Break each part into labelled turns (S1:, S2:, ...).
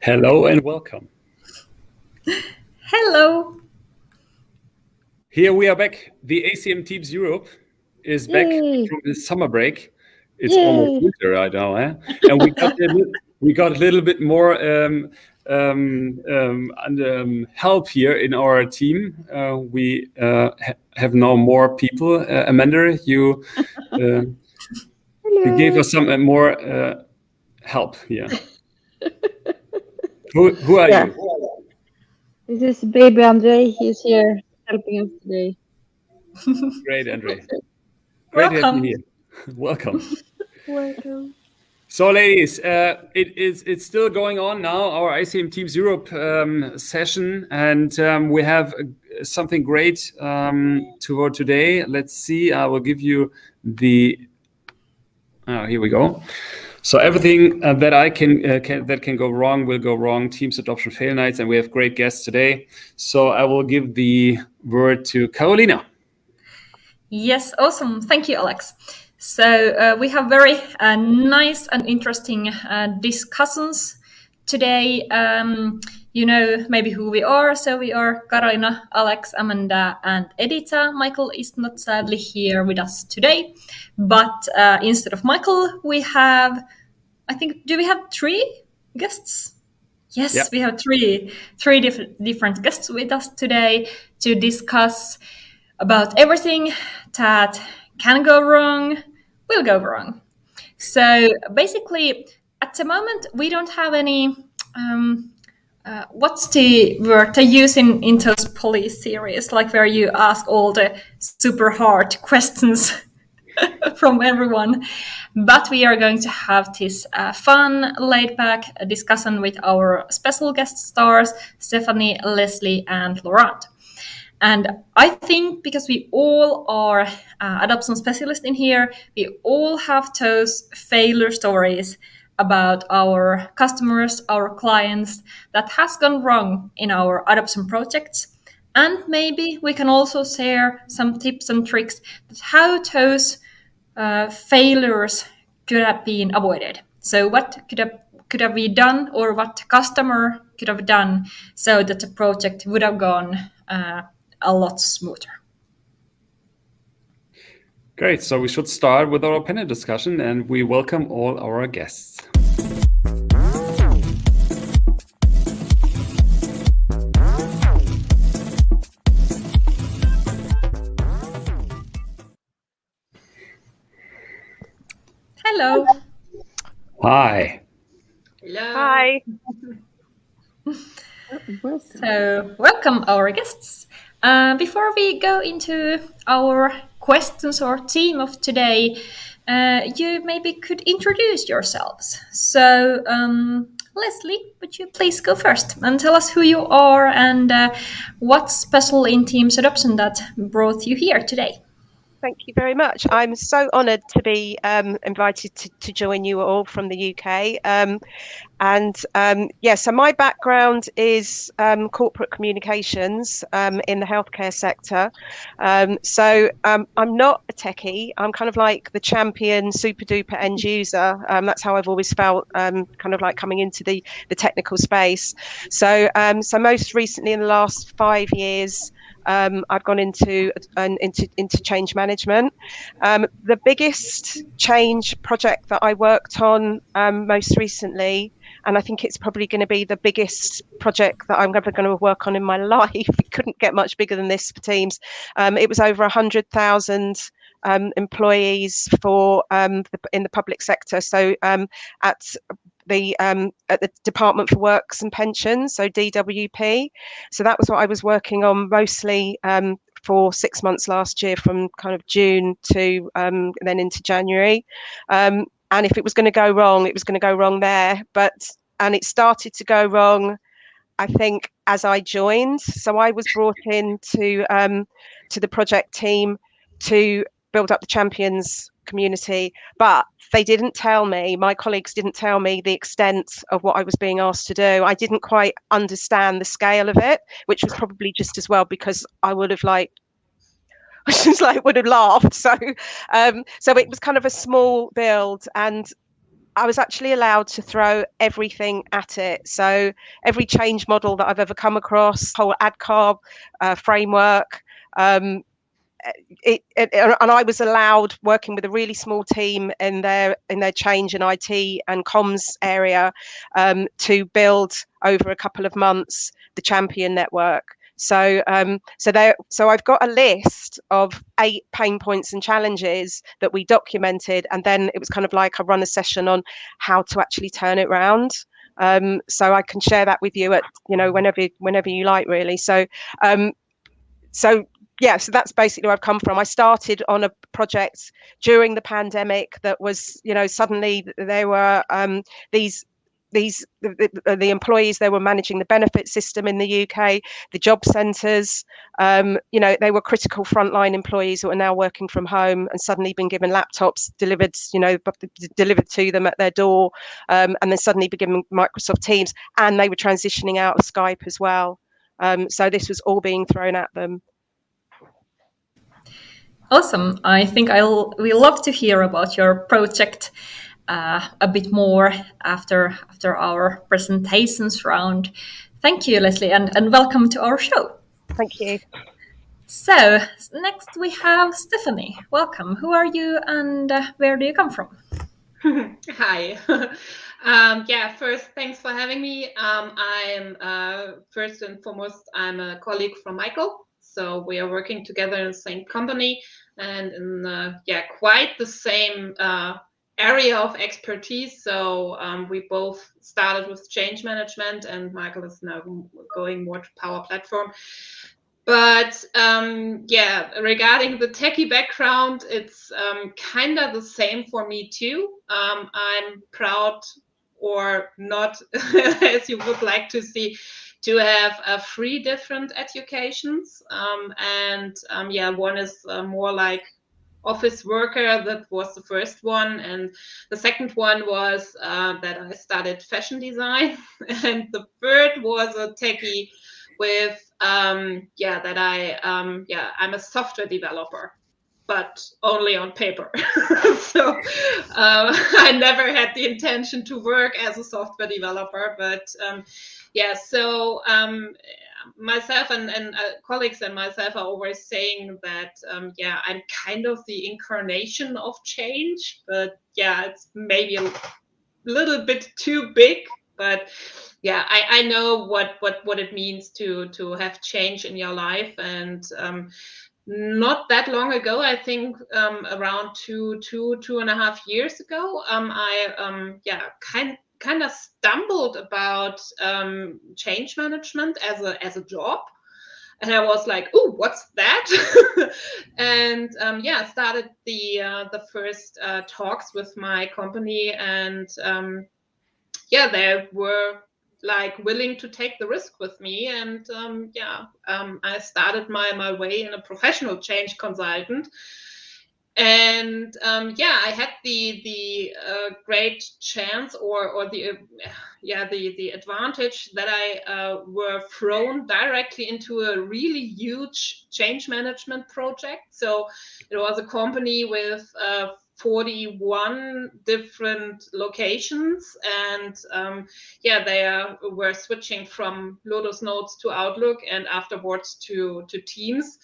S1: Hello and welcome.
S2: Hello.
S1: Here we are back. The ACM Teams Europe is back from the summer break. It's almost winter right now, eh? And we got a little bit more help here in our team. We have now more people. Amanda, you gave us some more help here. Who are you?
S3: This is baby Andre. He's here helping us today.
S1: Great, Andre. Great to have you here. Welcome.
S3: Welcome.
S1: So, ladies, it's still going on now, our ACM Teams Europe session, and we have something great for today. Let's see. I will give you the. Here we go. So everything that can go wrong will go wrong. Teams adoption fail nights, and we have great guests today. So I will give the word to Carolina.
S2: Yes, awesome. Thank you, Alex. So we have very nice and interesting discussions today. You know maybe who we are. So we are Carolina, Alex, Amanda, and Edyta. Michael is not sadly here with us today, but instead of Michael, we have, I think, do we have 3 guests? Yes, yeah. We have three different guests with us today to discuss about everything that can go wrong, will go wrong. So basically, at the moment, we don't have any, what's the word they use in those police series, like where you ask all the super hard questions from everyone. But we are going to have this fun, laid-back discussion with our special guest stars, Stefanie, Lesley, and Laurent. And I think because we all are adoption specialists in here, we all have those failure stories about our customers, our clients, that has gone wrong in our adoption projects. And maybe we can also share some tips and tricks that how those failures could have been avoided. So what could have been done, or what customer could have done so that the project would have gone a lot smoother.
S1: Great. So we should start with our panel discussion, and we welcome all our guests.
S2: Hello.
S1: Hi.
S4: Hello. Hi.
S2: So, welcome our guests. Before we go into our questions or theme of today, you maybe could introduce yourselves. So, Lesley, would you please go first and tell us who you are and what's special in Teams Adoption that brought you here today?
S4: Thank you very much. I'm so honoured to be invited to join you all from the UK. So my background is corporate communications in the healthcare sector. I'm not a techie. I'm kind of like the champion, super duper end user. That's how I've always felt, kind of like coming into the technical space. So most recently in the last 5 years, I've gone into change management. The biggest change project that I worked on most recently, and I think it's probably going to be the biggest project that I'm ever going to work on in my life. It couldn't get much bigger than this for Teams. It was over 100,000 employees for in the public sector. So at the Department for Works and Pensions, so DWP. So that was what I was working on mostly for 6 months last year, from kind of June to then into January. And if it was going to go wrong, it was going to go wrong there. And it started to go wrong, I think, as I joined. So I was brought in to the project team to build up the champions community, but they didn't tell me, my colleagues didn't tell me the extent of what I was being asked to do. I didn't quite understand the scale of it, which was probably just as well, because I would have would have laughed. So it was kind of a small build, and I was actually allowed to throw everything at it. So every change model that I've ever come across, whole ADCARB framework, and I was allowed, working with a really small team in their change and IT and comms area, to build over a couple of months the champion network. So so I've got a list of 8 pain points and challenges that we documented, and then it was kind of like I run a session on how to actually turn it around. So I can share that with you at whenever you like, really. So yeah, so that's basically where I've come from. I started on a project during the pandemic that was, suddenly there were the employees, they were managing the benefit system in the UK, the job centres, they were critical frontline employees who are now working from home and suddenly been given laptops delivered to them at their door, and then suddenly been given Microsoft Teams, and they were transitioning out of Skype as well. So this was all being thrown at them.
S2: Awesome. I think we love to hear about your project a bit more after our presentations round. Thank you, Lesley, and welcome to our show.
S4: Thank you.
S2: So next we have Stefanie. Welcome. Who are you and where do you come from?
S5: Hi. First, thanks for having me. I'm first and foremost, I'm a colleague from Michael. So we are working together in the same company and in quite the same area of expertise. So we both started with change management, and Michael is now going more to Power Platform. But regarding the techie background, it's kind of the same for me too. I'm proud, or not, as you would like to see, to have 3 different educations. One is more like office worker. That was the first one, and the second one was that I studied fashion design, and the third was a techie with I'm a software developer, but only on paper. So I never had the intention to work as a software developer, but myself and colleagues and myself are always saying that I'm kind of the incarnation of change, but it's maybe a little bit too big, but I know what it means to have change in your life. And not that long ago, I think around two and a half years ago, I kind of stumbled about change management as a job, and I was like, "Oh, what's that?" And started the first talks with my company, and they were like willing to take the risk with me, and I started my way in a professional change consultant. And I had the great chance or the advantage that I were thrown directly into a really huge change management project. So it was a company with 41 different locations, and they were switching from Lotus Notes to Outlook and afterwards to Teams.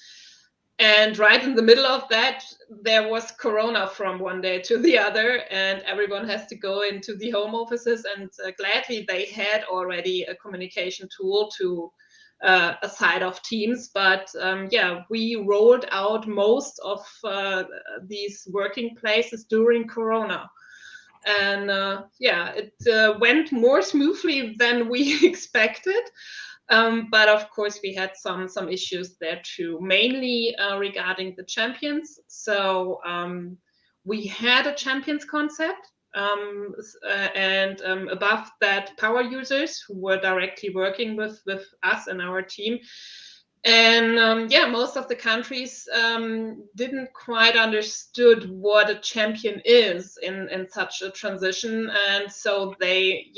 S5: And right in the middle of that, there was Corona from one day to the other, and everyone has to go into the home offices. And gladly, they had already a communication tool to aside of Teams. But we rolled out most of these working places during Corona. And it went more smoothly than we expected. But of course, we had some issues there too, mainly regarding the champions. So we had a champions concept, and above that, power users who were directly working with us and our team. And most of the countries didn't quite understood what a champion is in such a transition, and so they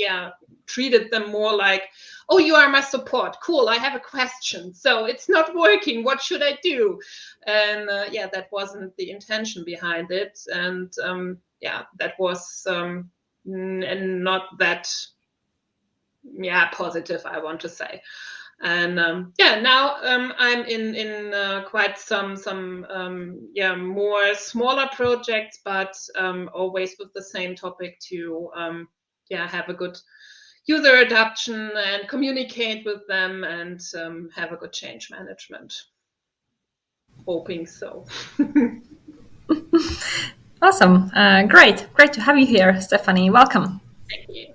S5: treated them more like, "Oh, you are my support. Cool, I have a question. So it's not working. What should I do?" And that wasn't the intention behind it. And that was and not that positive, I want to say. And now I'm in quite some more smaller projects, but always with the same topic to have a good user adoption and communicate with them and have a good change management. Hoping so.
S2: Awesome. Great to have you here, Stefanie. Welcome.
S5: Thank you.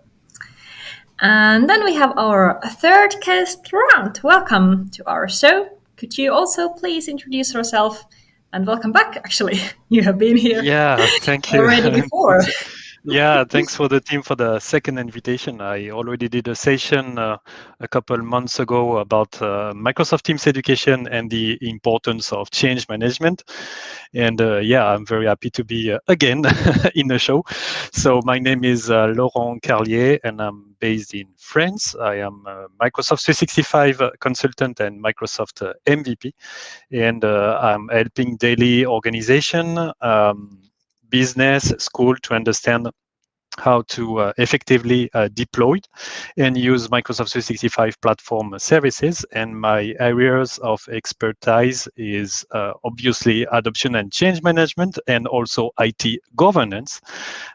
S2: And then we have our third guest, Laurent. Welcome to our show. Could you also please introduce yourself? And welcome back, actually. You have been here
S6: thank you.
S2: Already before.
S6: Thanks for the team for the second invitation. I already did a session a couple months ago about Microsoft Teams education and the importance of change management. And I'm very happy to be again in the show. So my name is Laurent Carlier, and I'm based in France. I am a Microsoft 365 consultant and Microsoft MVP. And I'm helping daily organization, business, school to understand how to effectively deploy and use Microsoft 365 platform services. And my areas of expertise is obviously adoption and change management, and also IT governance,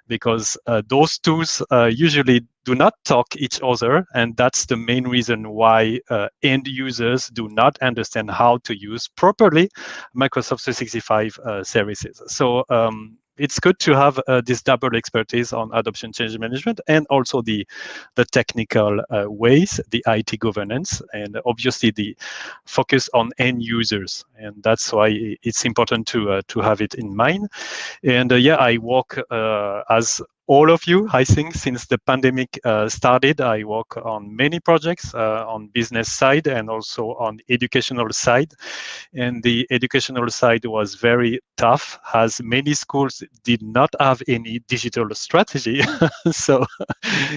S6: because those tools usually do not talk each other, and that's the main reason why end users do not understand how to use properly Microsoft 365 services. So it's good to have this double expertise on adoption change management and also the technical ways, the IT governance, and obviously the focus on end users. And that's why it's important to have it in mind. And I work as all of you, I think, since the pandemic started. I work on many projects on business side and also on educational side. And the educational side was very tough, as many schools did not have any digital strategy. So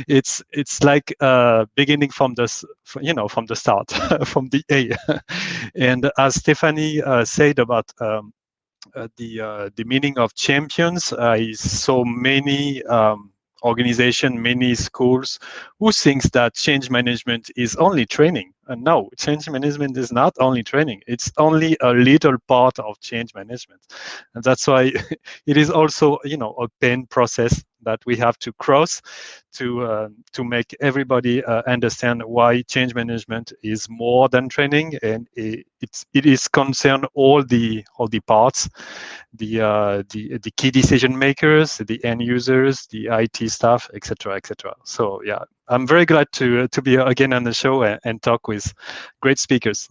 S6: it's like beginning from the start, from the A. And as Stefanie said about the meaning of champions, I saw many organizations, many schools who thinks that change management is only training. And no, change management is not only training. It's only a little part of change management. And that's why it is also, a pain process that we have to cross to make everybody understand why change management is more than training, and it is concern all the parts, the key decision makers, the end users, the IT staff, etc., etc. So I'm very glad to be again on the show and talk with great speakers.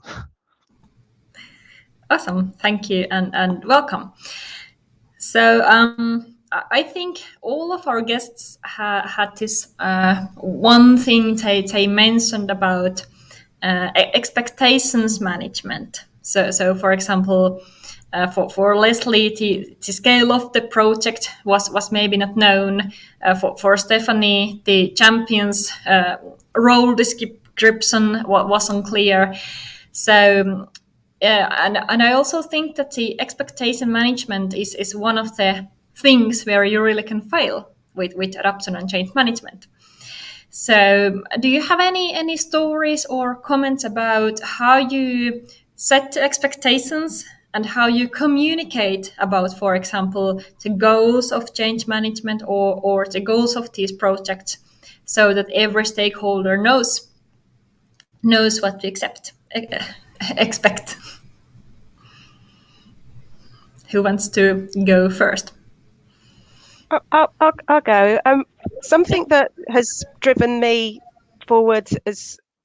S2: Awesome, thank you, and welcome. So I think all of our guests had this one thing they mentioned about expectations management. So for example, for Lesley, the scale of the project was maybe not known. For Stefanie, the champions role description was unclear. So and I also think that the expectation management is one of the things where you really can fail with adoption and change management. So do you have any stories or comments about how you set expectations and how you communicate about, for example, the goals of change management or the goals of these projects, so that every stakeholder knows what to expect? Who wants to go first?
S4: I'll go. Something that has driven me forward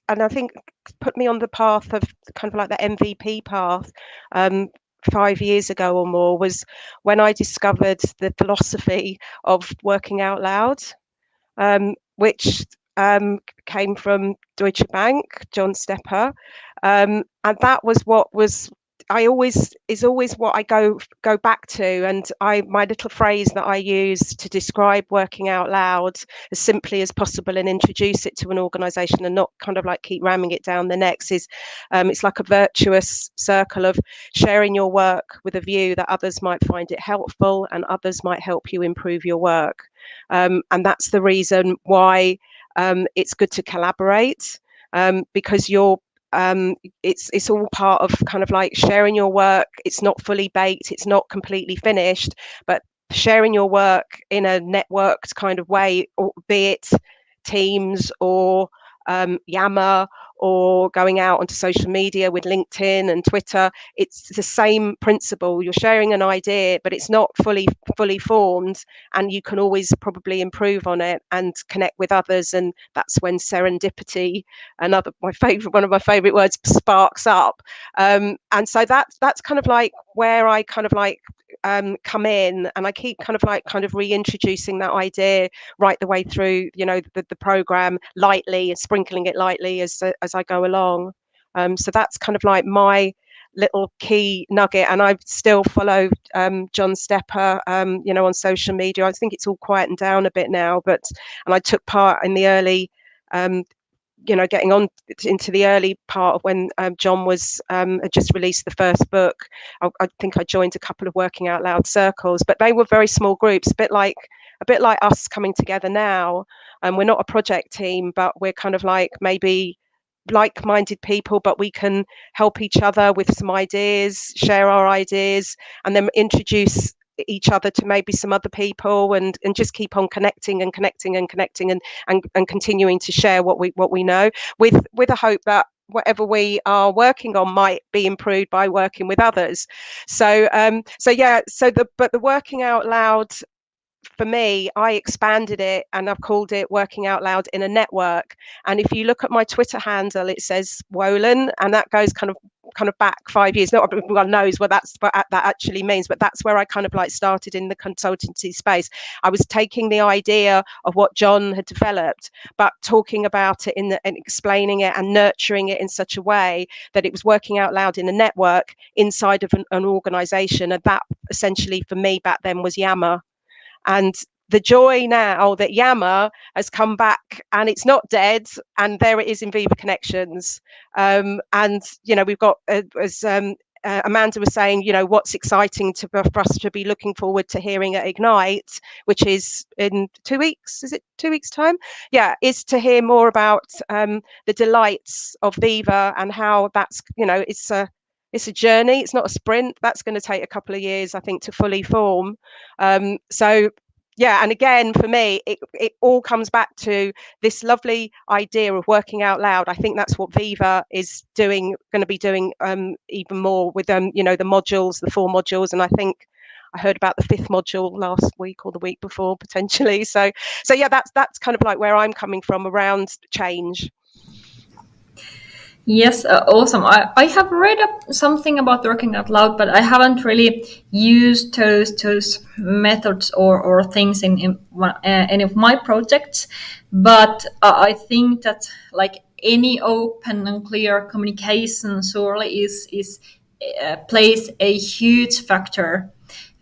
S4: and I think put me on the path of kind of like the MVP path 5 years ago or more, was when I discovered the philosophy of working out loud, which came from Deutsche Bank, John Stepper, and that was what was is always what I go back to, and my little phrase that I use to describe working out loud as simply as possible and introduce it to an organization and not kind of like keep ramming it down the necks is it's like a virtuous circle of sharing your work with a view that others might find it helpful and others might help you improve your work, and that's the reason why it's good to collaborate, because it's all part of kind of like sharing your work. It's not fully baked, it's not completely finished, but sharing your work in a networked kind of way, be it Teams or Yammer or going out onto social media with LinkedIn and Twitter. It's the same principle. You're sharing an idea, but it's not fully formed, and you can always probably improve on it and connect with others, and that's when serendipity, one of my favorite words, sparks up. And so that's kind of like where I kind of like come in, and I keep kind of reintroducing that idea right the way through, you know, the program, lightly, and sprinkling it lightly as I go along. So that's kind of like my little key nugget, and I still follow John Stepper, you know, on social media. I think it's all quietened down a bit now, and I took part in the early you know, getting on into the early part of when John was had just released the first book. I think I joined a couple of Working Out Loud circles, but they were very small groups, a bit like us coming together now. And we're not a project team, but we're kind of like maybe like-minded people, but we can help each other with some ideas, share our ideas, and then introduce each other to maybe some other people, and just keep on connecting and continuing to share what we know, with a hope that whatever we are working on might be improved by working with others. So the Working Out Loud, for me, I expanded it and I've called it Working Out Loud in a Network. And if you look at my Twitter handle, it says Wolan, and that goes kind of back 5 years. Not everyone knows what that actually means, but that's where I kind of like started in the consultancy space. I was taking the idea of what John had developed, but talking about it and explaining it and nurturing it in such a way that it was working out loud in a network inside of an organization. And that essentially for me back then was Yammer. And the joy now that Yammer has come back and it's not dead, and there it is in Viva Connections. And, you know, we've got, as Amanda was saying, you know, what's exciting for us to be looking forward to hearing at Ignite, which is in 2 weeks, is it 2 weeks' time? Yeah, is to hear more about the delights of Viva and how that's, you know, it's a journey. It's not a sprint. That's going to take a couple of years, I think, to fully form. So yeah, and again, for me, it all comes back to this lovely idea of working out loud. I think that's what Viva is going to be doing even more with you know, the modules, the 4 modules, and I think I heard about the 5th module last week or the week before potentially. So yeah, that's kind of like where I'm coming from around change.
S2: Yes, awesome. I have read up something about Working Out Loud, but I haven't really used those methods or things in any of my projects. But I think that like any open and clear communication surely is plays a huge factor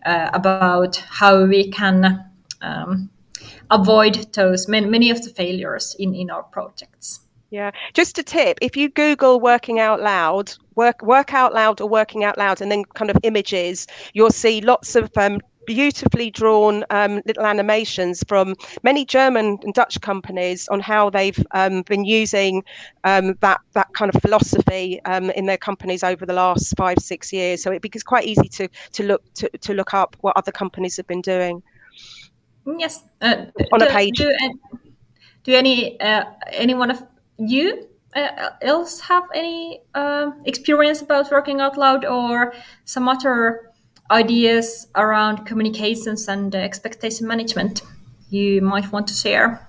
S2: about how we can avoid those many of the failures in our projects.
S4: Yeah, just a tip, if you Google Working Out Loud, work out loud or Working Out Loud, and then kind of images, you'll see lots of beautifully drawn little animations from many German and Dutch companies on how they've been using that kind of philosophy in their companies over the last 5-6 years. So it becomes quite easy to look up what other companies have been doing.
S2: Yes.
S4: On a page.
S2: Do any one of you else have any experience about Working Out Loud or some other ideas around communications and expectation management you might want to share?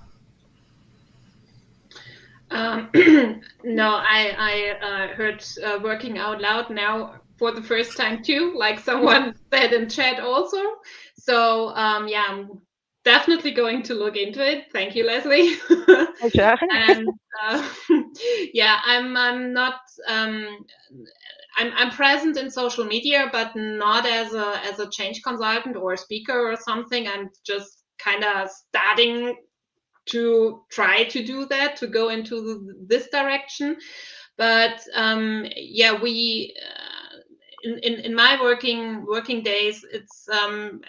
S5: No, I heard Working Out Loud now for the first time too, like someone said in chat also. So yeah, I'm definitely going to look into it. Thank you, Lesley. Pleasure. And yeah, I'm not. I'm present in social media, but not as a change consultant or a speaker or something. I'm just kind of starting to try to do that, to go into this direction. But yeah, we in my working days, it's a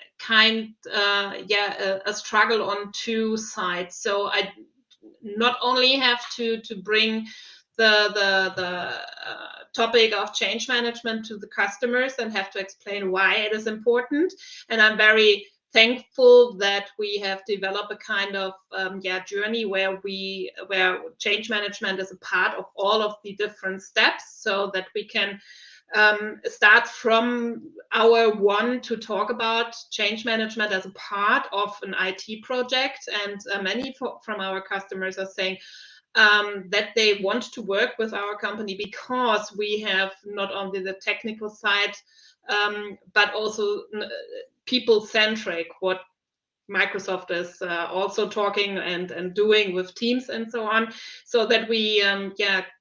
S5: struggle on two sides. So I not only have to bring the topic of change management to the customers and have to explain why it is important, and I'm very thankful that we have developed a kind of journey where change management is a part of all of the different steps, so that we can start from hour one to talk about change management as a part of an IT project. And many from our customers are saying that they want to work with our company because we have not only the technical side, but also people-centric, what Microsoft is also talking and doing with Teams and so on, so that we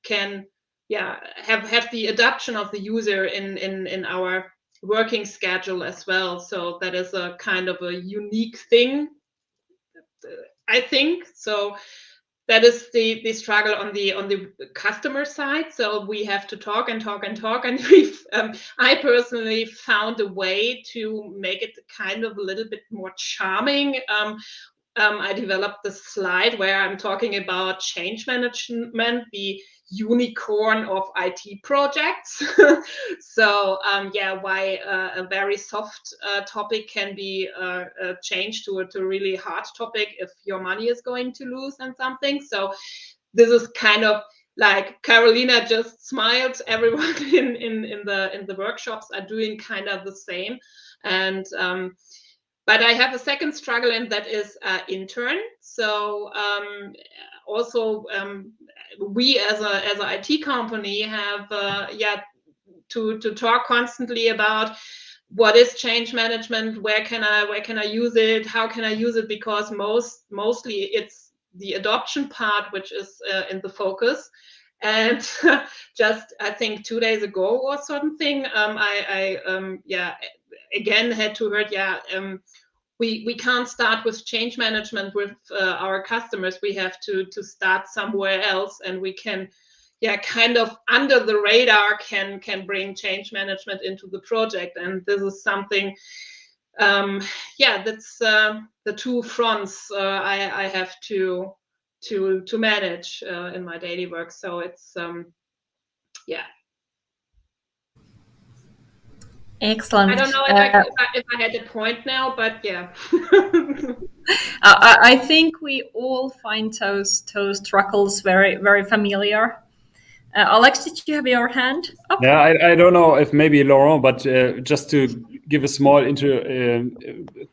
S5: can have the adoption of the user in our working schedule as well. So that is a kind of a unique thing, I think. So that is the struggle on the customer side. So we have to talk and talk and talk, and I personally found a way to make it kind of a little bit more charming. I developed this slide where I'm talking about change management, the unicorn of IT projects. So why a very soft topic can be changed to a really hard topic if your money is going to lose and something. So this is kind of like Carolina just smiled. Everyone in the workshops are doing kind of the same. And but I have a second struggle, and that is intern. So we as an IT company have to talk constantly about what is change management, where can I use it, how can I use it, because mostly it's the adoption part which is in the focus. And just I think 2 days ago or something, I again had to hear we can't start with change management with our customers. We have to start somewhere else, and we can kind of under the radar can bring change management into the project. And this is something that's the two fronts I have to manage in my daily work. So it's
S2: Excellent.
S5: I don't know if I had a point now, but yeah.
S2: I think we all find those struggles very, very familiar. Alex, did you have your hand up?
S1: Yeah, I don't know if maybe Laurent, but just to give a small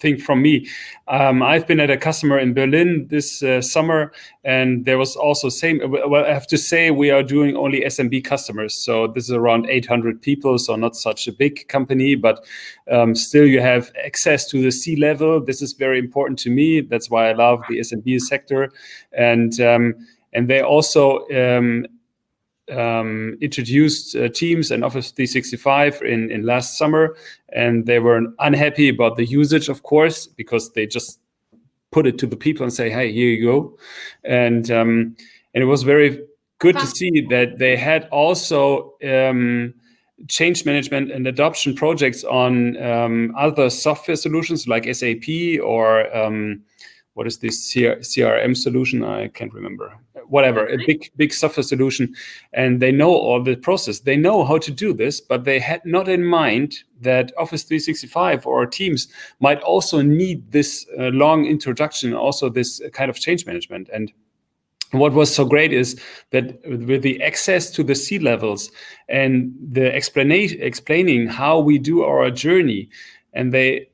S1: thing from me. I've been at a customer in Berlin this summer, and there was also same. Well, I have to say we are doing only SMB customers, so this is around 800 people, so not such a big company, but still you have access to the C-level. This is very important to me. That's why I love the SMB sector, and they also introduced Teams and Office 365 in last summer, and they were unhappy about the usage, of course, because they just put it to the people and say, hey, here you go. And it was very good to see that they had also change management and adoption projects on other software solutions like SAP or what is this CRM solution? I can't remember. Whatever, a big software solution. And they know all the process. They know how to do this, but they had not in mind that Office 365 or Teams might also need this long introduction, also this kind of change management. And what was so great is that with the access to the C-levels and the explaining how we do our journey, and they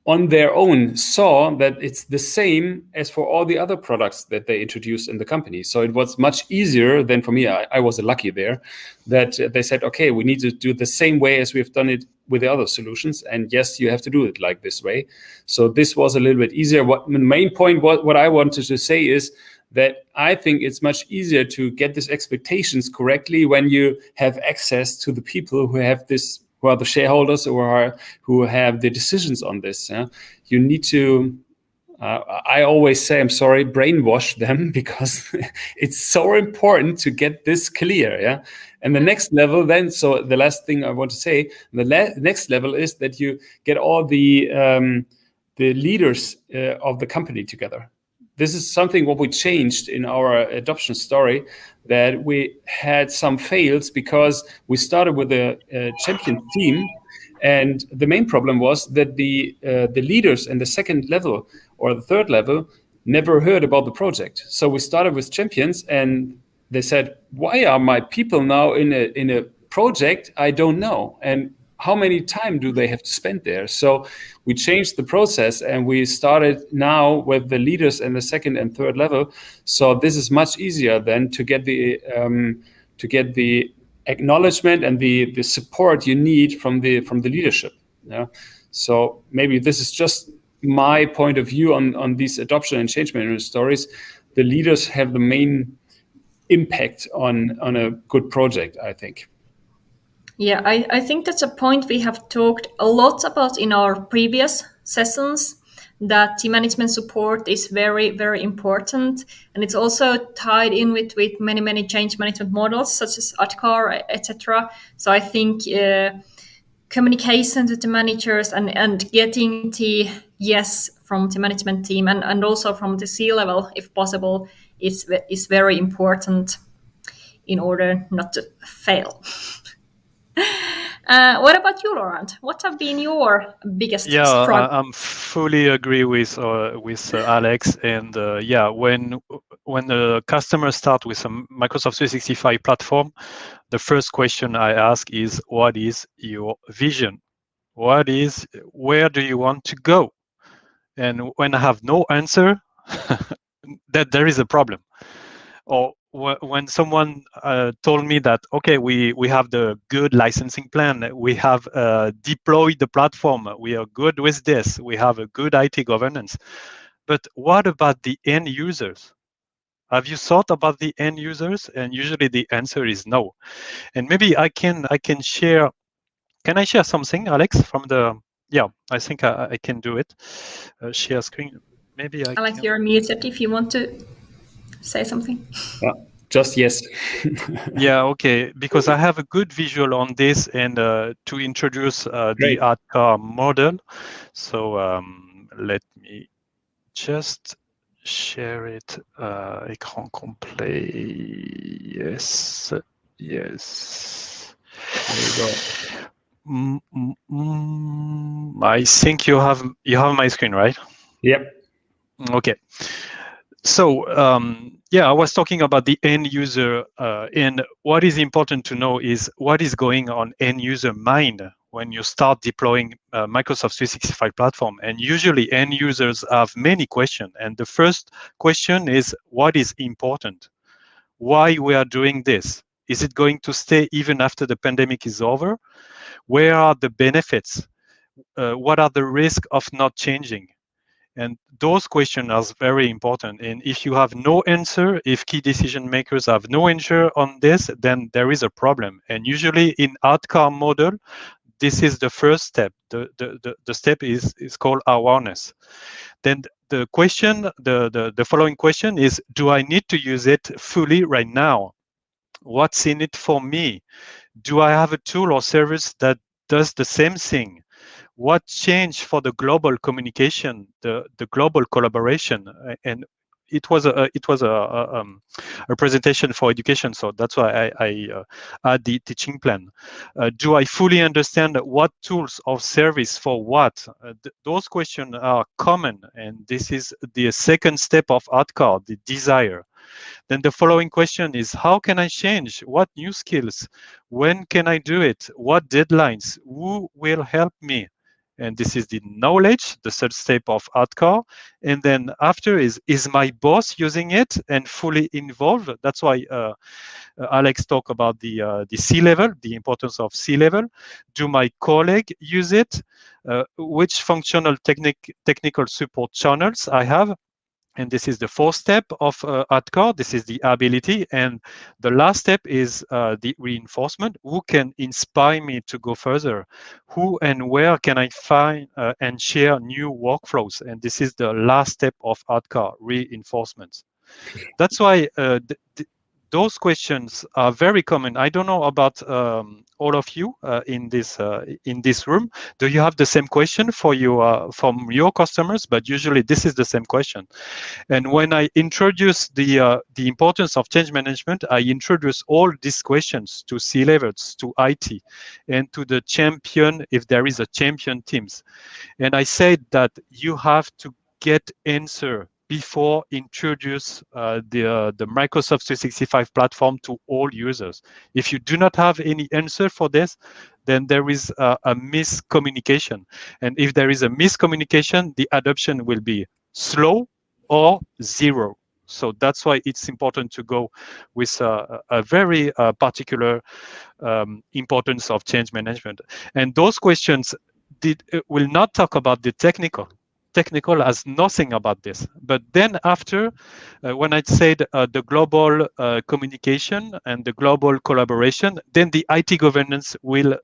S1: on their own saw that it's the same as for all the other products that they introduced in the company. So it was much easier than for me. I was lucky there that they said, okay, we need to do the same way as we've done it with the other solutions. And yes, you have to do it like this way. So this was a little bit easier. What the main point, what I wanted to say is that I think it's much easier to get these expectations correctly when you have access to the people who have this, who are the shareholders or who have the decisions on this. You need to, I always say, I'm sorry, brainwash them, because it's so important to get this clear. Yeah. And the next level then, so the last thing I want to say, the next level is that you get all the leaders of the company together. This is something what we changed in our adoption story, that we had some fails because we started with a champion team, and the main problem was that the leaders in the second level or the third level never heard about the project. So we started with champions, and they said, "Why are my people now in a project I don't know? And how many time do they have to spend there?" So we changed the process, and we started now with the leaders in the second and third level. So this is much easier then to get the acknowledgement and the support you need from the leadership. Yeah. So maybe this is just my point of view on these adoption and change management stories. The leaders have the main impact on a good project, I think.
S2: Yeah, I think that's a point we have talked a lot about in our previous sessions, that team management support is very, very important. And it's also tied in with many change management models, such as ADKAR, etc. So I think communication to the managers and getting the yes from the management team and also from the C-level, if possible, is very important in order not to fail. What about you, Laurent? What have been your biggest struggles?
S6: I'm fully agree with Alex. And when the customer start with a Microsoft 365 platform, the first question I ask is, what is your vision? Where do you want to go? And when I have no answer, that there is a problem. Or when someone told me that, okay, we have the good licensing plan, we have deployed the platform, we are good with this, we have a good IT governance, but what about the end users? Have you thought about the end users? And usually the answer is no. And maybe I can share. Can I share something, Alex? From the I think I can do it. Share screen. Maybe
S2: Alex, you're muted if you want to say something.
S1: Just yes.
S6: Yeah, okay, because I have a good visual on this, and to introduce the ADKAR model. So let me just share it. Écran complet. Yes.
S1: There you go.
S6: I think you have my screen, right?
S1: Yep.
S6: Okay. So I was talking about the end user, and what is important to know is what is going on end user mind when you start deploying Microsoft 365 platform. And usually end users have many questions. And the first question is, what is important? Why we are doing this? Is it going to stay even after the pandemic is over? Where are the benefits? What are the risks of not changing? And those questions are very important. And if you have no answer, if key decision makers have no answer on this, then there is a problem. And usually in ADKAR model, this is the first step. The step is called awareness. Then the question, the following question is, do I need to use it fully right now? What's in it for me? Do I have a tool or service that does the same thing? What changed for the global communication, the global collaboration? And it was a presentation for education, so that's why I add the teaching plan. Do I fully understand what tools or service for what? Those questions are common, and this is the second step of ADKAR, the desire. Then the following question is, how can I change? What new skills? When can I do it? What deadlines? Who will help me? And this is the knowledge, the third step of ADKAR. And then after is my boss using it and fully involved? That's why Alex talked about the C-level, the importance of C-level. Do my colleague use it? Which functional technical support channels I have? And this is the fourth step of ADCAR. This is the ability. And the last step is the reinforcement. Who can inspire me to go further? Who and where can I find and share new workflows? And this is the last step of ADCAR, reinforcements. That's why those questions are very common. I don't know about all of you in this room. Do you have the same question for you from your customers? But usually this is the same question. And when I introduce the importance of change management, I introduce all these questions to C-levels, to IT, and to the champion, if there is a champion teams. And I said that you have to get answer before introduce the Microsoft 365 platform to all users. If you do not have any answer for this, then there is a miscommunication. And if there is a miscommunication, the adoption will be slow or zero. So that's why it's important to go with a very particular importance of change management. And those questions will not talk about the technical. Technical has nothing about this. But then after, when I said the global communication and the global collaboration, then the IT governance will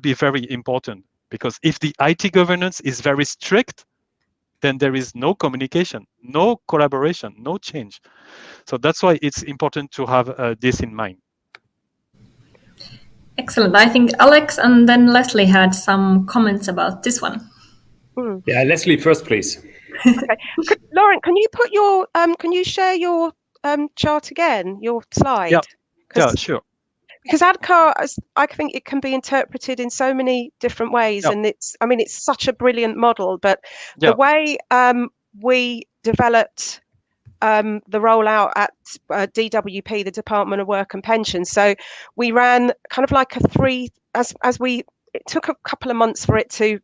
S6: be very important. Because if the IT governance is very strict, then there is no communication, no collaboration, no change. So that's why it's important to have this in mind.
S2: Excellent. I think Alex and then Lesley had some comments about this one.
S1: Yeah, Lesley first, please.
S4: Okay. Laurent, can you put your can you share your chart again, your slide?
S6: Yeah, sure.
S4: Because ADCAR, I think it can be interpreted in so many different ways, and it's such a brilliant model. But the way we developed the rollout at DWP, the Department of Work and Pensions, so we ran kind of like it took a couple of months for it to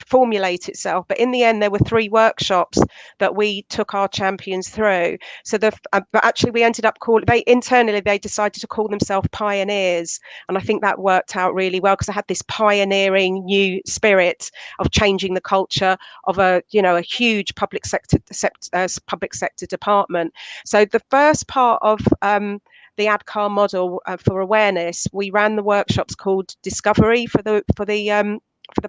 S4: formulate itself, but in the end there were 3 workshops that we took our champions through. So but actually we ended up they decided to call themselves pioneers, and I think that worked out really well because I had this pioneering new spirit of changing the culture of a huge public sector department. So the first part of the ADCAR model for awareness, we ran the workshops called Discovery for the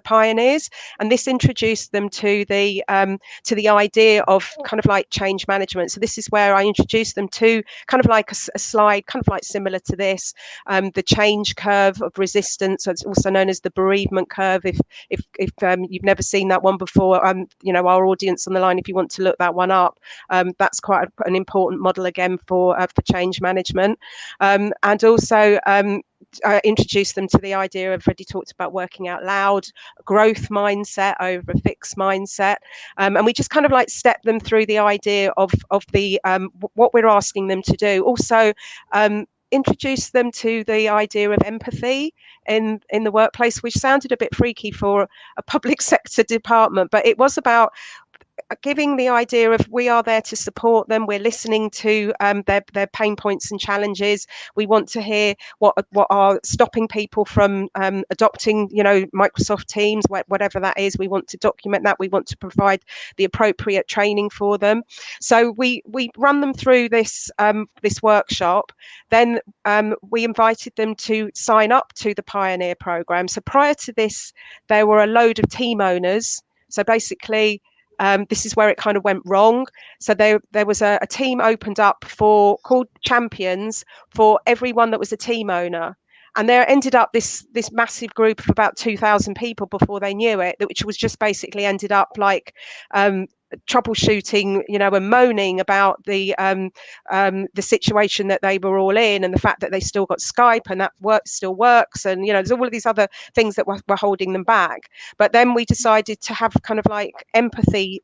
S4: pioneers, and this introduced them to the idea of kind of like change management. So this is where I introduced them to kind of like a slide, kind of like similar to this, the change curve of resistance. So it's also known as the bereavement curve. If you've never seen that one before, our audience on the line, if you want to look that one up, that's quite an important model again for change management, and also introduced them to the idea of, already talked about working out loud, growth mindset over a fixed mindset, and we just kind of like step them through the idea of the what we're asking them to do. Also introduce them to the idea of empathy in the workplace, which sounded a bit freaky for a public sector department, but it was about giving the idea of we are there to support them. We're listening to their pain points and challenges. We want to hear what are stopping people from adopting, Microsoft Teams, whatever that is. We want to document that. We want to provide the appropriate training for them. So we run them through this workshop. Then we invited them to sign up to the Pioneer program. So prior to this, there were a load of team owners. So basically, this is where it kind of went wrong. So there was a team opened up called Champions for everyone that was a team owner. And there ended up this massive group of about 2,000 people before they knew it, which was just basically ended up like troubleshooting, and moaning about the situation that they were all in, and the fact that they still got Skype and that still works, and there's all of these other things that were holding them back. But then we decided to have kind of like empathy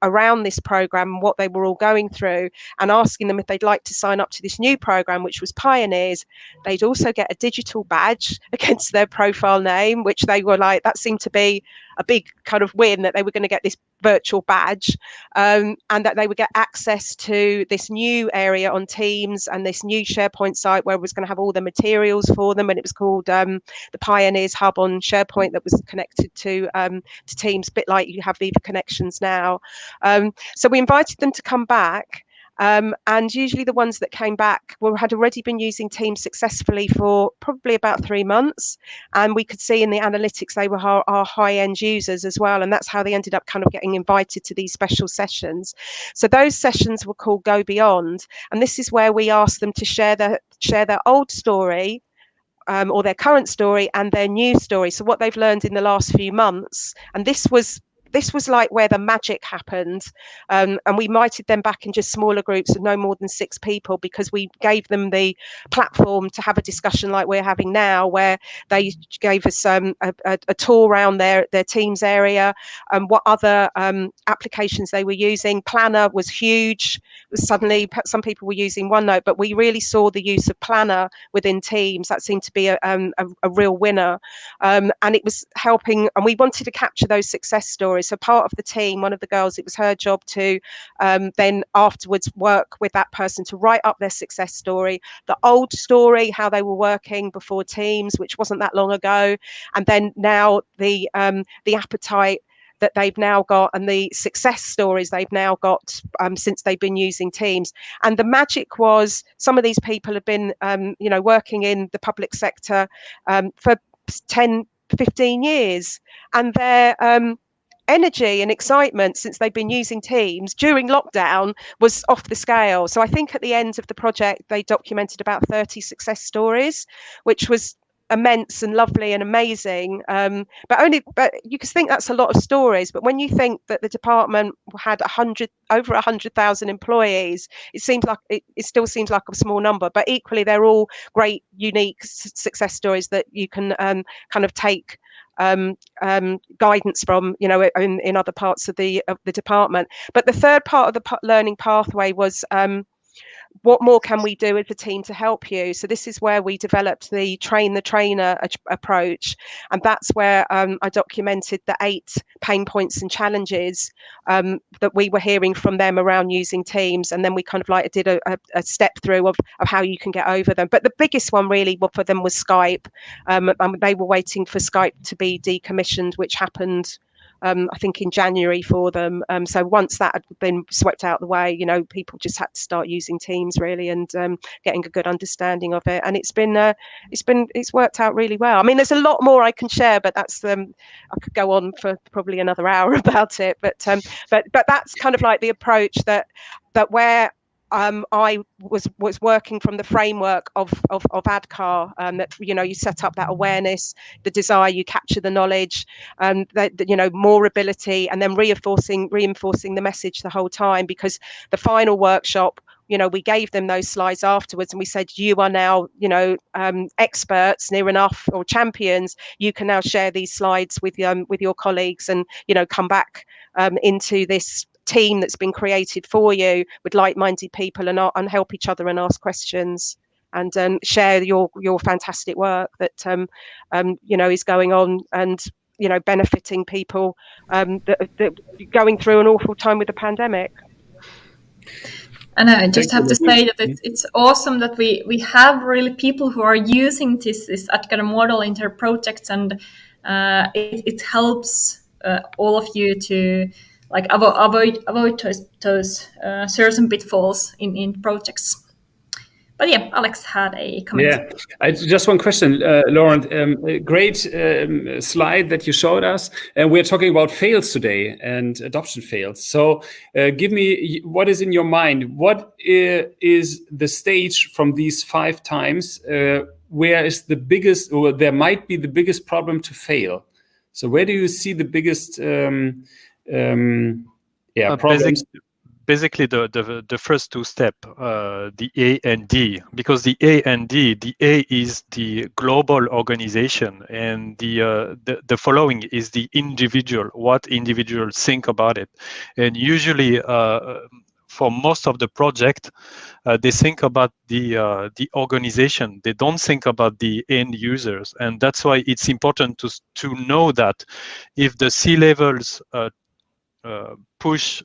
S4: around this program, what they were all going through, and asking them if they'd like to sign up to this new program, which was Pioneers. They'd also get a digital badge against their profile name, which they were like, that seemed to be a big kind of win that they were going to get this virtual badge, and that they would get access to this new area on Teams and this new SharePoint site where it was going to have all the materials for them, and it was called the Pioneers Hub on SharePoint that was connected to Teams, a bit like you have Viva Connections now. So we invited them to come back. And usually the ones that came back had already been using Teams successfully for probably about 3 months. And we could see in the analytics they were our high-end users as well. And that's how they ended up kind of getting invited to these special sessions. So those sessions were called Go Beyond. And this is where we asked them to share their old story, or their current story, and their new story. So what they've learned in the last few months. And this was like where the magic happened, and we invited them back in just smaller groups of no more than 6 people, because we gave them the platform to have a discussion like we're having now, where they gave us a tour around their Teams area and what other applications they were using. Planner was huge. Suddenly some people were using OneNote, but we really saw the use of Planner within Teams. That seemed to be a real winner, and it was helping, and we wanted to capture those success stories. So part of the team, one of the girls, it was her job to then afterwards work with that person to write up their success story, the old story, how they were working before Teams, which wasn't that long ago, and then now the appetite that they've now got and the success stories they've now got since they've been using Teams. And the magic was, some of these people have been working in the public sector for 10, 15 years, and their energy and excitement since they've been using Teams during lockdown was off the scale. So I think at the end of the project they documented about 30 success stories, which was immense and lovely and amazing, but you could think that's a lot of stories, but when you think that the department had over 100,000 employees, it seems like it still seems like a small number, but equally they're all great unique success stories that you can kind of take guidance from, in other parts of the department. But the third part of the learning pathway was what more can we do as a team to help you? So this is where we developed the train the trainer approach, and that's where I documented the 8 pain points and challenges that we were hearing from them around using Teams, and then we kind of like did a step through of how you can get over them. But the biggest one really for them was Skype. They were waiting for Skype to be decommissioned, which happened I think in January for them. So once that had been swept out the way, people just had to start using Teams really, and getting a good understanding of it. And it's worked out really well. I mean, there's a lot more I can share, but that's I could go on for probably another hour about it. But that's kind of like the approach that where I was working from the framework of ADKAR, that you set up that awareness, the desire, you capture the knowledge, that more ability, and then reinforcing the message the whole time. Because the final workshop, we gave them those slides afterwards, and we said, you are now experts near enough, or champions. You can now share these slides with your colleagues, and come back into this team that's been created for you with like-minded people, and help each other and ask questions, and share your fantastic work that is going on, and benefiting people that going through an awful time with the pandemic.
S2: And I just have to say that it's awesome that we have really people who are using this ADKAR model in their projects, and it helps all of you to avoid those certain pitfalls in projects. But yeah, Alex had a comment.
S1: Yeah, just one question, Laurent. Great slide that you showed us. And we're talking about fails today and adoption fails. So give me what is in your mind. What is the stage from these 5 times where is the biggest, or there might be the biggest problem to fail? So where do you see the biggest problems?
S6: Basically the first 2 steps, the A and D, because the A and D, the A is the global organization, and the following is the individual, what individuals think about it. And usually for most of the project, they think about the organization. They don't think about the end users, and that's why it's important to know that if the C-levels push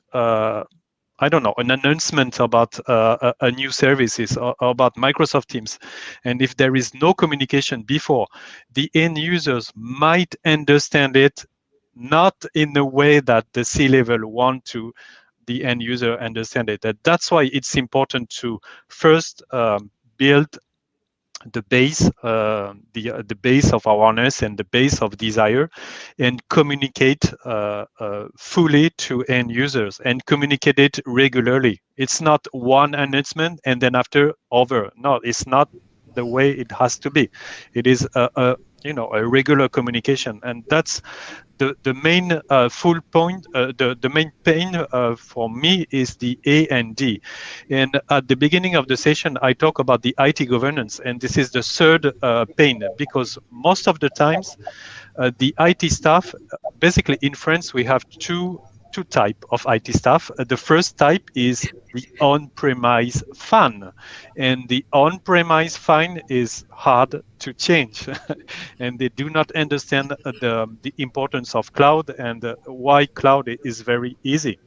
S6: I don't know, an announcement about a new services or about Microsoft Teams, and if there is no communication before, the end users might understand it not in the way that the C-level want to the end user understand it. That's why it's important to first build the base, the base of awareness and the base of desire, and communicate fully to end users and communicate it regularly. It's not one announcement and then after over. No, it's not the way it has to be. It is a regular communication, and that's the main full point. The main pain for me is the A&D. And at the beginning of the session, I talk about the IT governance, and this is the third pain, because most of the times the IT staff, basically in France, we have two type of IT staff. The first type is the on-premise fan, and the on-premise fan is hard to change, and they do not understand the importance of cloud and why cloud is very easy.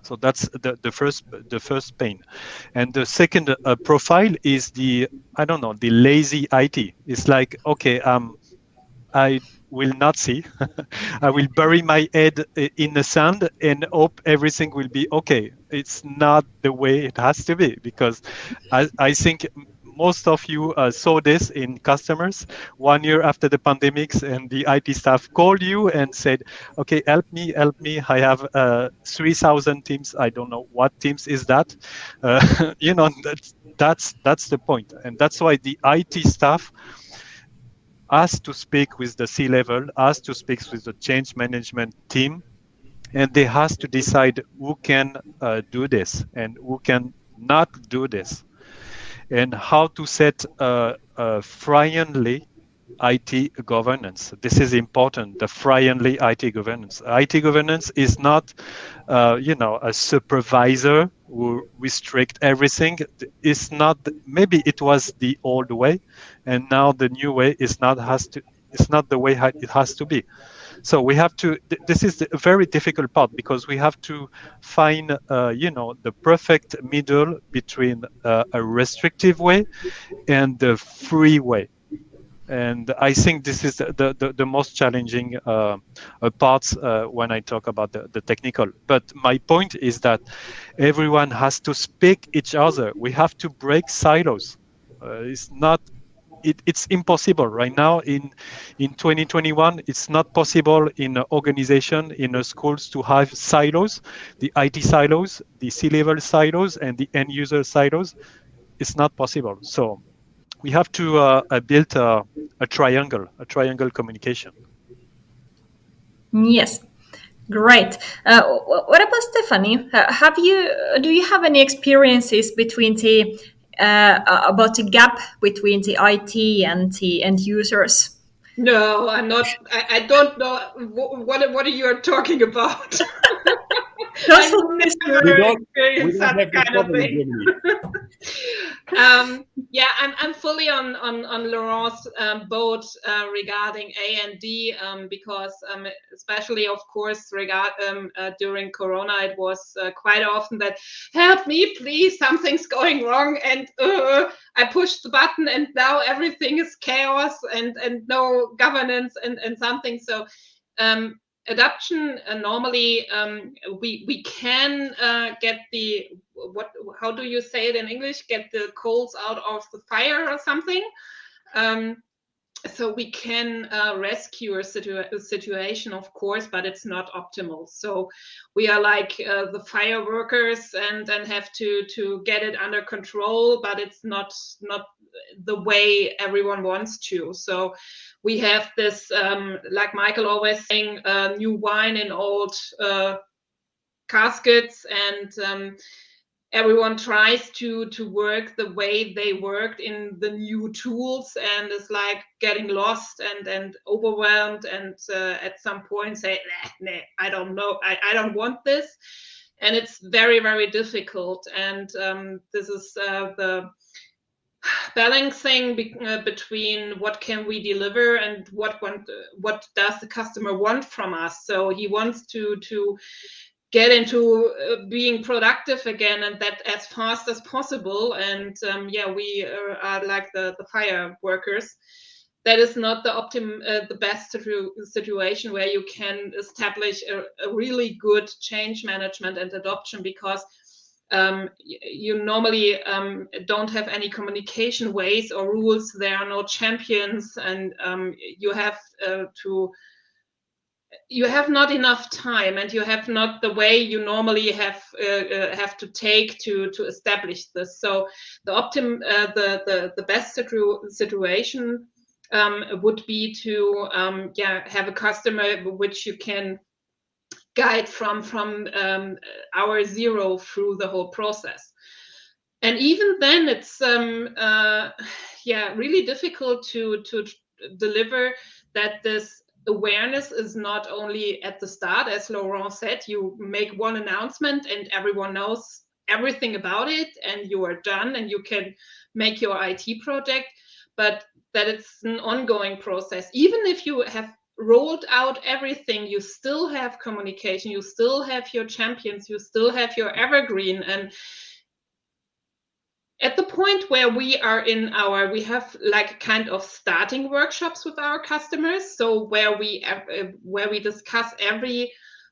S6: So that's the first pain. And the second profile is the lazy IT. It's like, okay, I will not see. I will bury my head in the sand and hope everything will be okay. It's not the way it has to be, because I think most of you saw this in customers 1 year after the pandemics, and the IT staff called you and said, okay, help me. I have 3,000 teams. I don't know what teams is that. That's the point. And that's why the IT staff has to speak with the C-level, has to speak with the change management team, and they has to decide who can do this and who can not do this, and how to set friendly IT governance. This is important, the friendly IT governance. IT governance is not, a supervisor who restrict everything. It's not, maybe it was the old way, and now the new way is not the way it has to be. So we have to, this is a very difficult part, because we have to find, the perfect middle between a restrictive way and the free way. And I think this is the most challenging parts when I talk about the technical. But my point is that everyone has to speak each other. We have to break silos. It's impossible right now in 2021. It's not possible in an organization, in schools, to have silos, the IT silos, the C-level silos, and the end user silos. It's not possible. So we have to build a triangle communication.
S2: Yes, great. What about Stefanie? Do you have any experiences between about the gap between the IT and the end users?
S5: No, I'm not. I don't know what you are talking about.
S2: That's
S1: we don't have that kind of thing.
S5: I'm fully on Laurent's boat regarding A&D, because especially, of course, during Corona, it was quite often that, help me, please, something's going wrong, and I pushed the button, and now everything is chaos and no governance and something. So adoption, normally we can get the, how do you say it in English, get the coals out of the fire or something. So we can rescue a situation, of course, but it's not optimal. So we are like the fire workers and have to get it under control, but it's not the way everyone wants to. So we have this, like Michael always saying, new wine in old caskets, and everyone tries to work the way they worked in the new tools, and is like getting lost and overwhelmed, and at some point say, nah, I don't know, I don't want this. and it's very, very difficult. And this is the balancing between what can we deliver and what does the customer want from us. So he wants to get into being productive again, and that as fast as possible. And we are like the fire workers. That is not the best situation where you can establish a really good change management and adoption, because you normally don't have any communication ways or rules. There are no champions, and you have not enough time, and you have not the way you normally have to take to establish this. So the best situation would be to have a customer which you can guide from hour zero through the whole process. And even then, it's really difficult to deliver that this awareness is not only at the start, as Laurent said, you make one announcement and everyone knows everything about it and you are done and you can make your IT project, but that it's an ongoing process. Even if you have rolled out everything, you still have communication, you still have your champions, you still have your evergreen. And at the point where we have like kind of starting workshops with our customers, so where we discuss every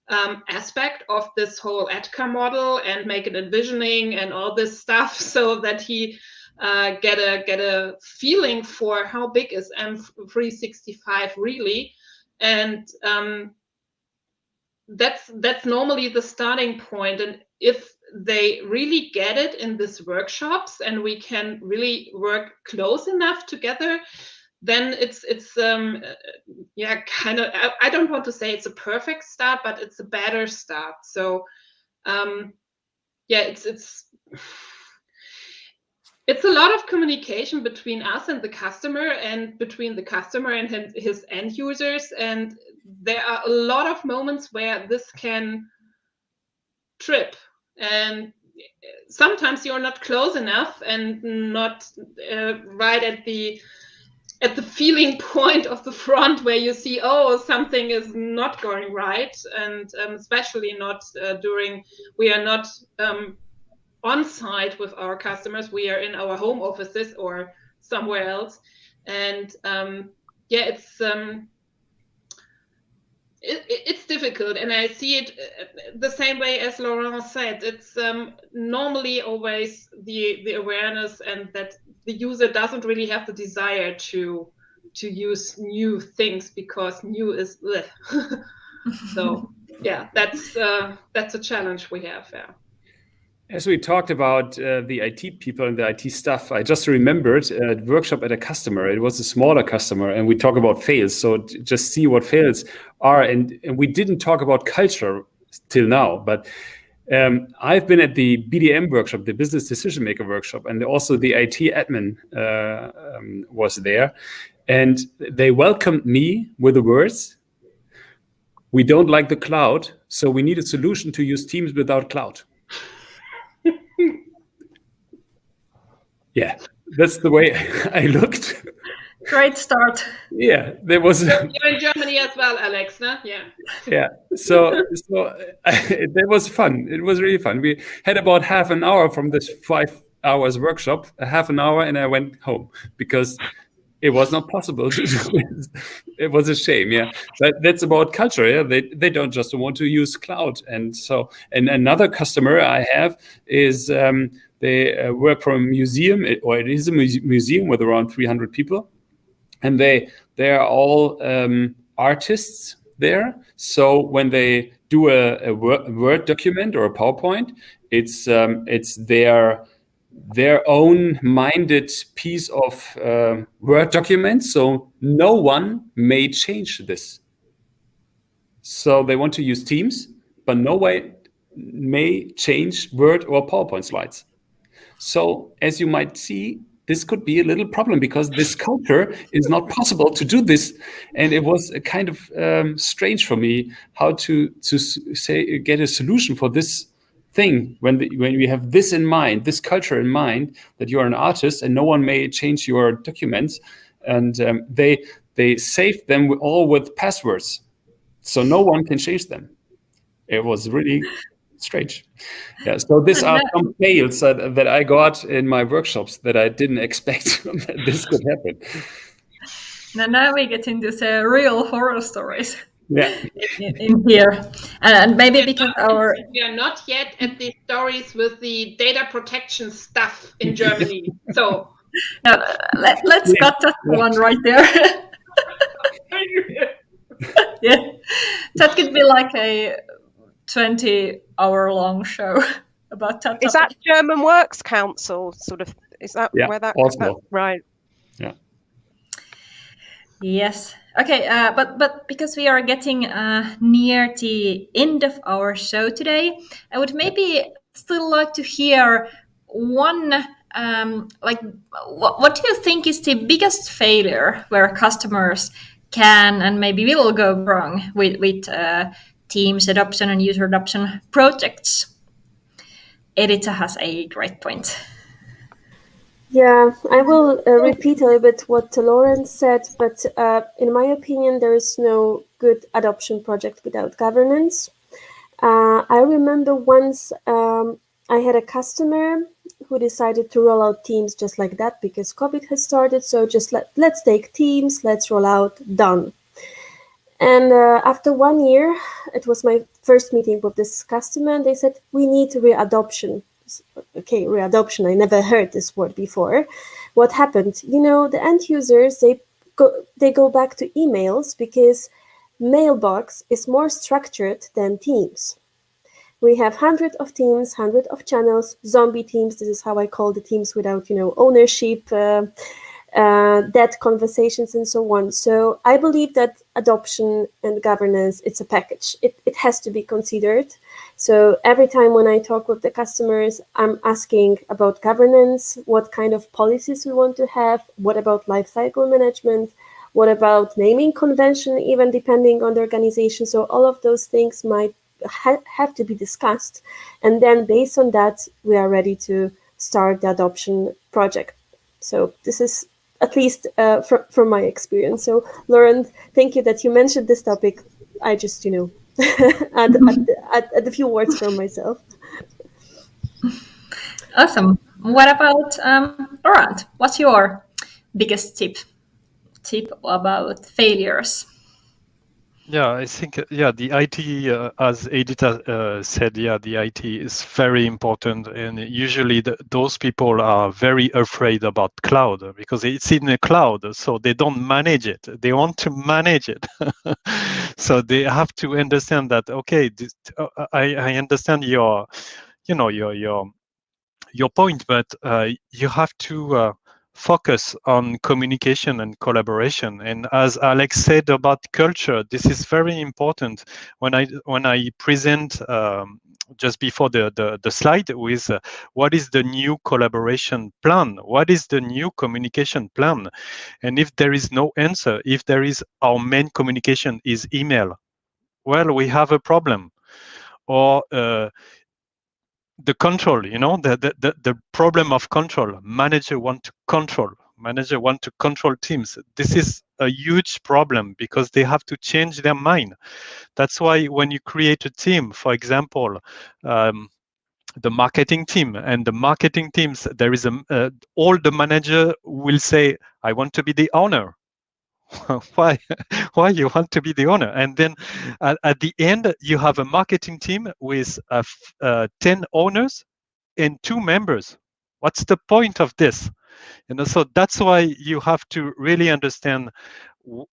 S5: aspect of this whole EDCA model and make an envisioning and all this stuff, so that he get a feeling for how big is M365 really. And that's normally the starting point. And if they really get it in these workshops and we can really work close enough together, then it's kind of, I don't want to say it's a perfect start, but it's a better start. So it's a lot of communication between us and the customer, and between the customer and his end users. And there are a lot of moments where this can trip. And sometimes you're not close enough and not right at the feeling point of the front where you see, oh, something is not going right. And especially not we are not on site with our customers. We are in our home offices or somewhere else. And it's difficult, and I see it the same way as Laurent said. It's normally always the awareness, and that the user doesn't really have the desire to use new things, because new is so that's a challenge we have.
S1: As we talked about the IT people and the IT stuff, I just remembered a workshop at a customer. It was a smaller customer, and we talk about fails. So just see what fails are. And we didn't talk about culture till now, but I've been at the BDM workshop, the business decision maker workshop, and also the IT admin was there. And they welcomed me with the words, "We don't like the cloud, so we need a solution to use Teams without cloud." Yeah, that's the way I looked.
S2: Great start.
S1: Yeah, there was.
S5: You're in Germany as well, Alex, no? Yeah.
S1: Yeah. So that was fun. It was really fun. We had about half an hour from this 5 hours workshop, half an hour, and I went home because it was not possible to do it. It was a shame. Yeah, but that's about culture. Yeah, they don't just want to use cloud, and another customer I have is. They work for a museum, or it is a museum with around 300 people, and they are all artists there. So when they do a Word document or a PowerPoint, it's their own minded piece of Word document. So no one may change this. So they want to use Teams, but no way may change Word or PowerPoint slides. So as you might see, this could be a little problem, because this culture is not possible to do this. And it was a kind of strange for me how to say get a solution for this thing when we have this in mind, this culture in mind, that you're an artist and no one may change your documents, and they saved them all with passwords, so no one can change them. It was really strange. Yeah, so these are some fails that I got in my workshops that I didn't expect that this could happen.
S2: Now we get into the real horror stories.
S1: Yeah.
S2: in here, and maybe because
S5: we are not yet at the stories with the data protection stuff in Germany. So
S2: let's cut that one right there. Yeah, that could be like a 20-hour-long show about that.
S4: Is that German Works Council sort of? Is that where that? Right.
S1: Yeah.
S2: Yes. Okay. But because we are getting near the end of our show today, I would maybe still like to hear one. What do you think is the biggest failure where customers can and maybe will go wrong with Teams adoption and user adoption projects? Edyta has a great point.
S7: Yeah, I will repeat a little bit what Laurent said, but in my opinion, there is no good adoption project without governance. I remember once I had a customer who decided to roll out Teams just like that because COVID has started. So just let's take Teams, let's roll out, done. And after 1 year, it was my first meeting with this customer, and they said, we need readoption. Okay, readoption, I never heard this word before. What happened? You know, the end users, they go back to emails because Mailbox is more structured than Teams. We have hundreds of teams, hundreds of channels, zombie teams. This is how I call the teams without, ownership, dead conversations and so on. So I believe that adoption and governance, it's a package. It has to be considered. So every time when I talk with the customers, I'm asking about governance, what kind of policies we want to have, what about lifecycle management, what about naming convention, even depending on the organization. So all of those things might have to be discussed. And then based on that, we are ready to start the adoption project. So this is at least from my experience. So Laurent, thank you that you mentioned this topic. I just, add a few words from myself.
S2: Awesome. What about Laurent? What's your biggest tip about failures?
S6: Yeah, I think, the IT, as Edyta said, the IT is very important. And usually those people are very afraid about cloud because it's in the cloud, so they don't manage it. They want to manage it. So they have to understand that, okay, I understand your point, but you have to focus on communication and collaboration. And as Alex said about culture, this is very important. When I present just before the slide with what is the new collaboration plan, what is the new communication plan, and if there is no answer, if there is our main communication is email, well, we have a problem. Or the control, the problem of control. Manager want to control teams. This is a huge problem because they have to change their mind. That's why when you create a team, for example, the marketing team and the marketing teams, there is all the manager will say, I want to be the owner. Why you want to be the owner? And then at the end, you have a marketing team with 10 owners and 2 members. What's the point of this? So that's why you have to really understand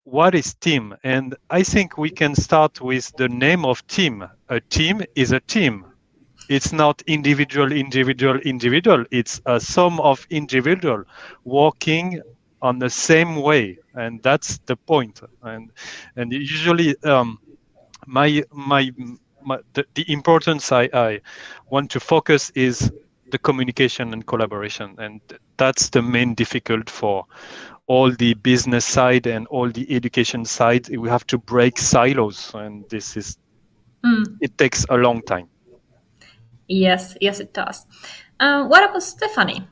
S6: what is team. And I think we can start with the name of team. A team is a team. It's not individual. It's a sum of individual working on the same way, and that's the point. And usually, the importance I want to focus is the communication and collaboration, and that's the main difficult for all the business side and all the education side. We have to break silos, and this is it takes a long time.
S2: Yes, it does. What about Stefanie?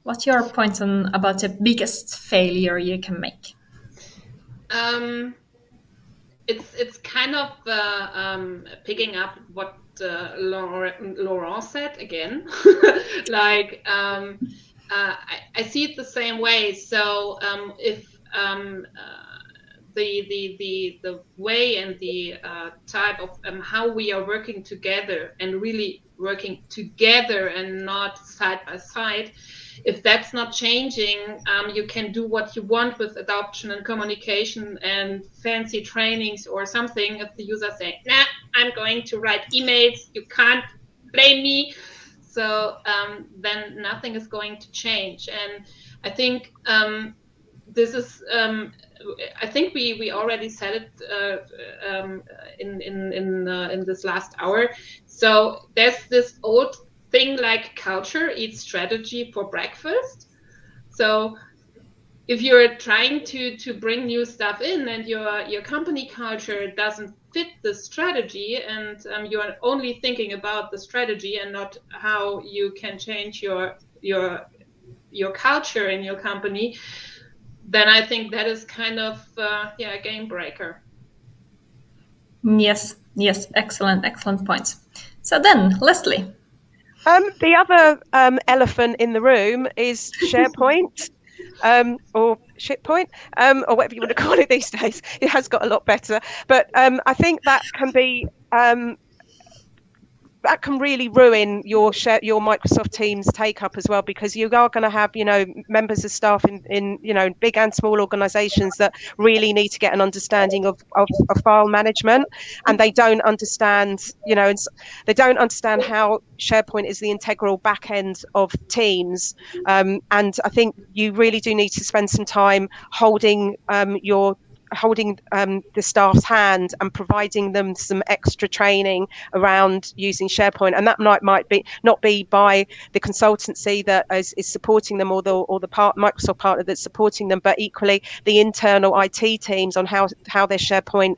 S2: What's your point on about the biggest failure you can make?
S5: It's kind of picking up what Laurent said again. Like I see it the same way. So if the way and the type of how we are working together and really working together and not side by side, if that's not changing, you can do what you want with adoption and communication and fancy trainings or something. If the user say, nah, I'm going to write emails, you can't blame me. So then nothing is going to change. And I think this is, I think we already said it in this last hour. So there's this old thing like culture eats strategy for breakfast. So if you're trying to bring new stuff in and your company culture doesn't fit the strategy, and you're only thinking about the strategy and not how you can change your culture in your company, then I think that is kind of a game breaker.
S2: Yes, excellent points. So then, Lesley.
S4: The other elephant in the room is SharePoint, or Shitpoint, or whatever you want to call it these days. It has got a lot better, but I think that can be that can really ruin your Microsoft Teams take up as well, because you are going to have, members of staff in big and small organizations that really need to get an understanding of file management, and they don't understand, they don't understand how SharePoint is the integral back end of Teams. And I think you really do need to spend some time holding the staff's hand and providing them some extra training around using SharePoint, and that might be not be by the consultancy that is supporting them or the Microsoft partner that's supporting them, but equally the internal IT teams on how their SharePoint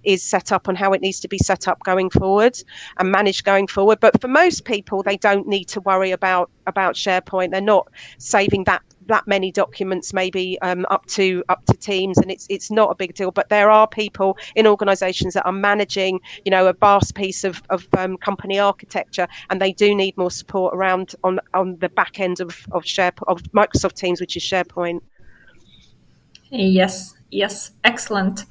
S4: is set up and how it needs to be set up going forward and managed going forward. But for most people, they don't need to worry about SharePoint. They're not saving that many documents, maybe up to Teams, and it's not a big deal. But there are people in organizations that are managing a vast piece of company architecture, and they do need more support around on the back end of Microsoft Teams, which is SharePoint.
S2: Yes, excellent.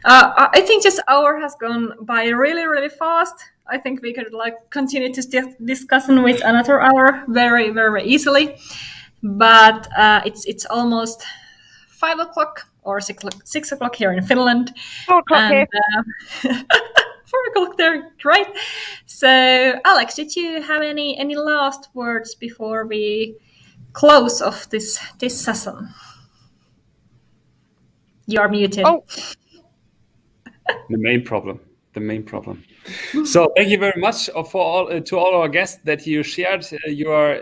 S2: I think this hour has gone by really, really fast. I think we could continue to discuss with another hour very, very easily. But it's almost 5 o'clock or 6 o'clock here in Finland.
S4: 4 o'clock here.
S2: 4 o'clock there, great. So, Alex, did you have any last words before we close off this session? You are muted.
S4: Oh.
S1: The main problem. So thank you very much to all our guests that you shared your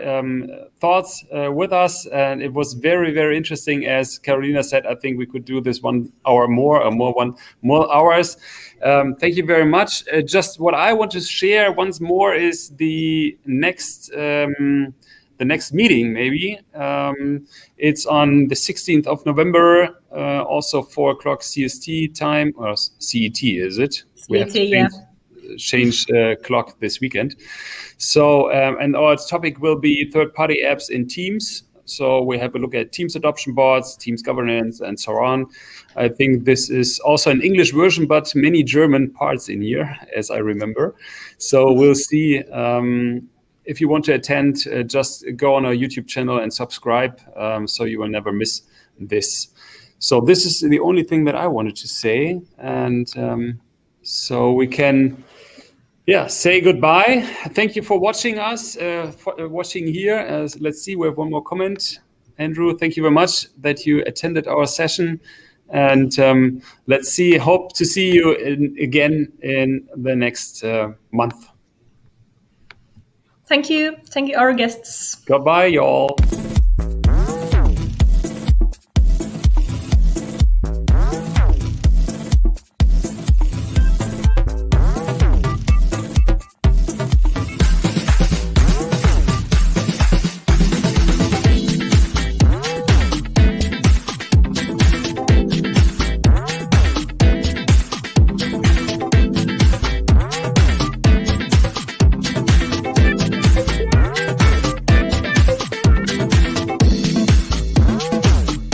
S1: thoughts with us, and it was very, very interesting. As Carolina said, I think we could do this 1 hour more hours. Thank you very much. Just what I want to share once more is the next meeting, maybe. It's on the 16th of November, also 4 o'clock CST time, or CET, is it? We have to change clock this weekend. So, and our topic will be third-party apps in Teams. So we have a look at Teams adoption boards, Teams governance, and so on. I think this is also an English version, but many German parts in here, as I remember. So we'll see. If you want to attend, just go on our YouTube channel and subscribe, so you will never miss this. So this is the only thing that I wanted to say. And so we can say goodbye. Thank you for watching us, watching here. Let's see, we have one more comment. Andrew, thank you very much that you attended our session. And let's see, hope to see you again in the next month.
S2: Thank you, our guests.
S1: Goodbye, y'all.